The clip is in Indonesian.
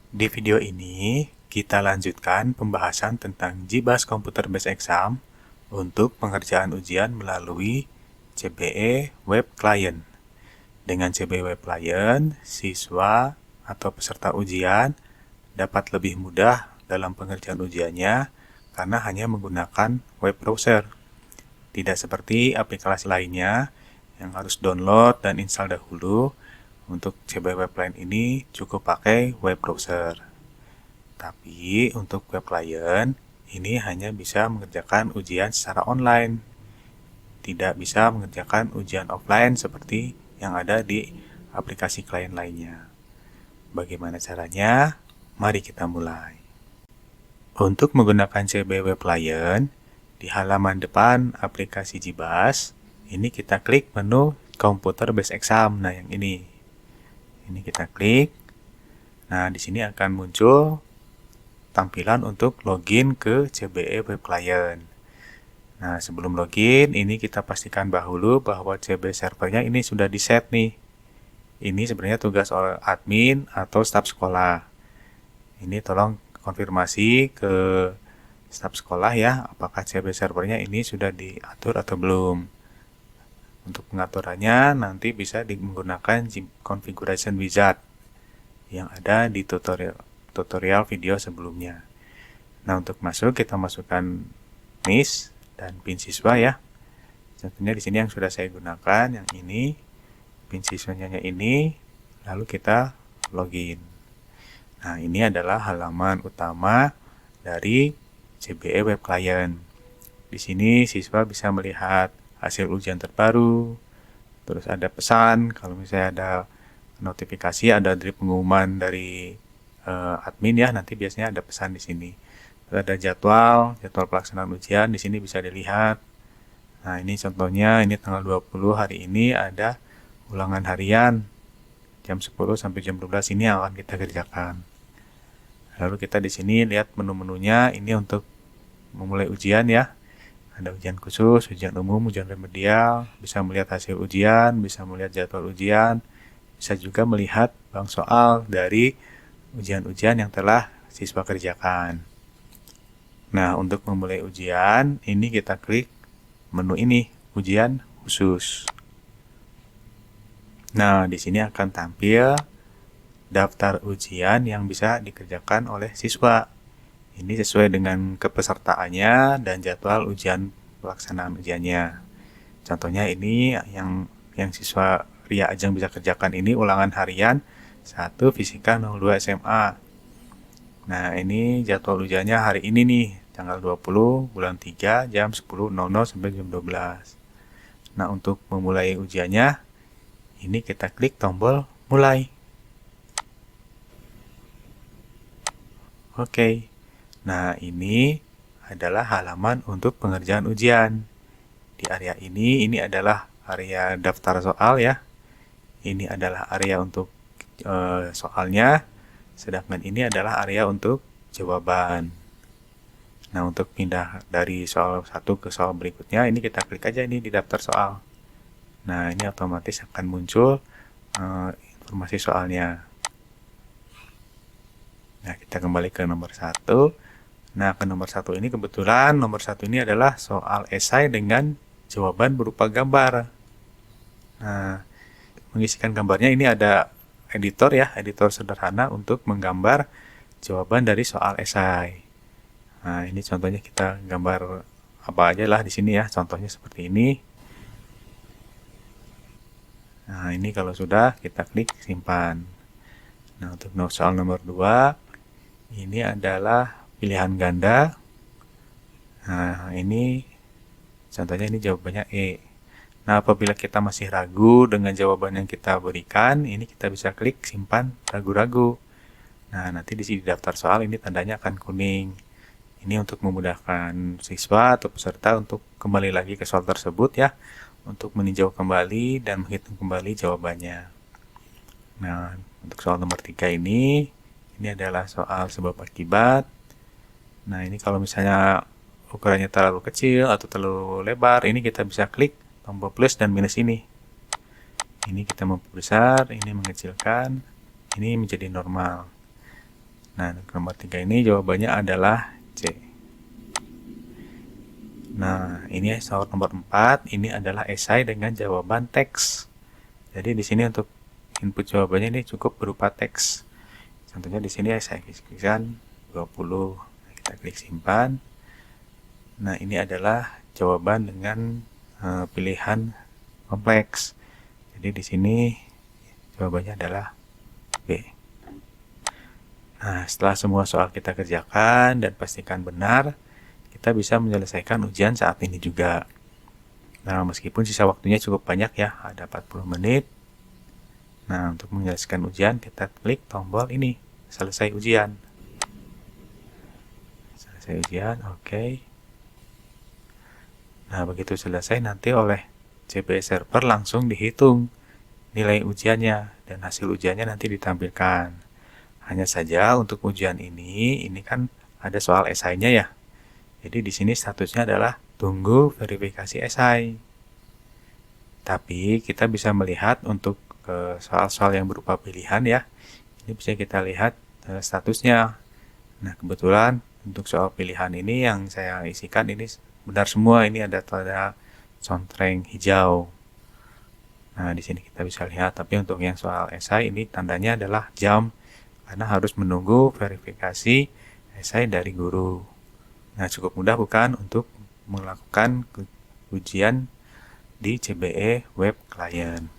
Di video ini, kita lanjutkan pembahasan tentang JIBAS Computer Based Exam untuk pengerjaan ujian melalui CBE Web Client. Dengan CBE Web Client, siswa atau peserta ujian dapat lebih mudah dalam pengerjaan ujiannya karena hanya menggunakan web browser. Tidak seperti aplikasi lainnya yang harus download dan install dahulu. Untuk CBE Web Client ini cukup pakai web browser. Tapi untuk web client ini hanya bisa mengerjakan ujian secara online. Tidak bisa mengerjakan ujian offline seperti yang ada di aplikasi klien lainnya. Bagaimana caranya? Mari kita mulai. Untuk menggunakan CBE Web Client, di halaman depan aplikasi JIBAS, ini kita klik menu Computer Based Exam. Nah, yang ini. Ini kita klik. Nah, di sini akan muncul tampilan untuk login ke CBE Web Client. Nah, sebelum login, ini kita pastikan dahulu bahwa CBE servernya ini sudah di-set nih. Ini sebenarnya tugas admin atau staf sekolah. Ini tolong konfirmasi ke staf sekolah ya, apakah CBE servernya ini sudah diatur atau belum. Untuk pengaturannya nanti bisa menggunakan Configuration Wizard yang ada di tutorial video sebelumnya. Nah, untuk masuk kita masukkan NIS dan PIN siswa ya. Contohnya di sini yang sudah saya gunakan, yang ini, PIN siswanya ini, lalu kita login. Nah, ini adalah halaman utama dari CBE Web Client. Di sini siswa bisa melihat hasil ujian terbaru, terus ada pesan, kalau misalnya ada notifikasi, ada dari pengumuman dari admin ya, nanti biasanya ada pesan di sini. Terus ada jadwal pelaksanaan ujian, di sini bisa dilihat. Nah, ini contohnya, ini tanggal 20 hari ini ada ulangan harian jam 10 sampai jam 12 ini yang akan kita kerjakan. Lalu kita di sini lihat menu-menunya, ini untuk memulai ujian ya. Ada ujian khusus, ujian umum, ujian remedial, bisa melihat hasil ujian, bisa melihat jadwal ujian, bisa juga melihat bank soal dari ujian-ujian yang telah siswa kerjakan. Nah, untuk memulai ujian, ini kita klik menu ini, ujian khusus. Nah, di sini akan tampil daftar ujian yang bisa dikerjakan oleh siswa. Ini sesuai dengan kepesertaannya dan jadwal ujian pelaksanaan ujiannya. Contohnya ini yang siswa Ria Ajeng bisa kerjakan ini ulangan harian 1 Fisika 02 SMA. Nah, ini jadwal ujiannya hari ini nih, tanggal 20 bulan 3 jam 10.00 sampai jam 12. Nah, untuk memulai ujiannya, ini kita klik tombol mulai. Oke. Nah, ini adalah halaman untuk pengerjaan ujian. Di area ini adalah area daftar soal ya. Ini adalah area untuk soalnya, sedangkan ini adalah area untuk jawaban. Nah, untuk pindah dari soal satu ke soal berikutnya, ini kita klik aja ini di daftar soal. Nah, ini otomatis akan muncul informasi soalnya. Nah, kita kembali ke nomor 1. Nah, ke nomor 1 ini kebetulan nomor 1 ini adalah soal esai dengan jawaban berupa gambar. Nah, mengisikan gambarnya ini ada editor ya, editor sederhana untuk menggambar jawaban dari soal esai. Nah, ini contohnya kita gambar apa aja lah di sini ya, contohnya seperti ini. Nah, ini kalau sudah kita klik simpan. Nah, untuk soal nomor 2 ini adalah pilihan ganda. Nah, ini contohnya ini jawabannya E. Nah, apabila kita masih ragu dengan jawaban yang kita berikan, ini kita bisa klik simpan ragu-ragu. Nah, nanti di sini daftar soal ini tandanya akan kuning. Ini untuk memudahkan siswa atau peserta untuk kembali lagi ke soal tersebut ya, untuk meninjau kembali dan menghitung kembali jawabannya. Nah, untuk soal nomor 3 ini adalah soal sebab akibat. Nah, ini kalau misalnya ukurannya terlalu kecil atau terlalu lebar, ini kita bisa klik tombol plus dan minus ini. Ini kita membesar, ini mengecilkan, ini menjadi normal. Nah, nomor 3 ini jawabannya adalah C. Nah, ini soal nomor 4, ini adalah esai dengan jawaban teks. Jadi di sini untuk input jawabannya ini cukup berupa teks. Contohnya di sini esai kisah 20. Kita klik simpan. Nah, ini adalah jawaban dengan pilihan kompleks. Jadi di sini jawabannya adalah B. Nah, setelah semua soal kita kerjakan dan pastikan benar, kita bisa menyelesaikan ujian saat ini juga. Nah, meskipun sisa waktunya cukup banyak ya, ada 40 menit. Nah, untuk menyelesaikan ujian, kita klik tombol ini, selesai ujian. Selesai ujian, oke. Nah, begitu selesai nanti oleh CBE server langsung dihitung nilai ujiannya dan hasil ujiannya nanti ditampilkan. Hanya saja untuk ujian ini kan ada soal esainya ya. Jadi di sini statusnya adalah tunggu verifikasi esai. Tapi kita bisa melihat untuk soal-soal yang berupa pilihan ya. Ini bisa kita lihat statusnya. Nah, kebetulan untuk soal pilihan ini yang saya isikan ini benar semua. Ini ada tanda contreng hijau. Nah, di sini kita bisa lihat. Tapi untuk yang soal esai ini tandanya adalah jam, karena harus menunggu verifikasi esai dari guru. Nah, cukup mudah bukan untuk melakukan ujian di CBE Web Client.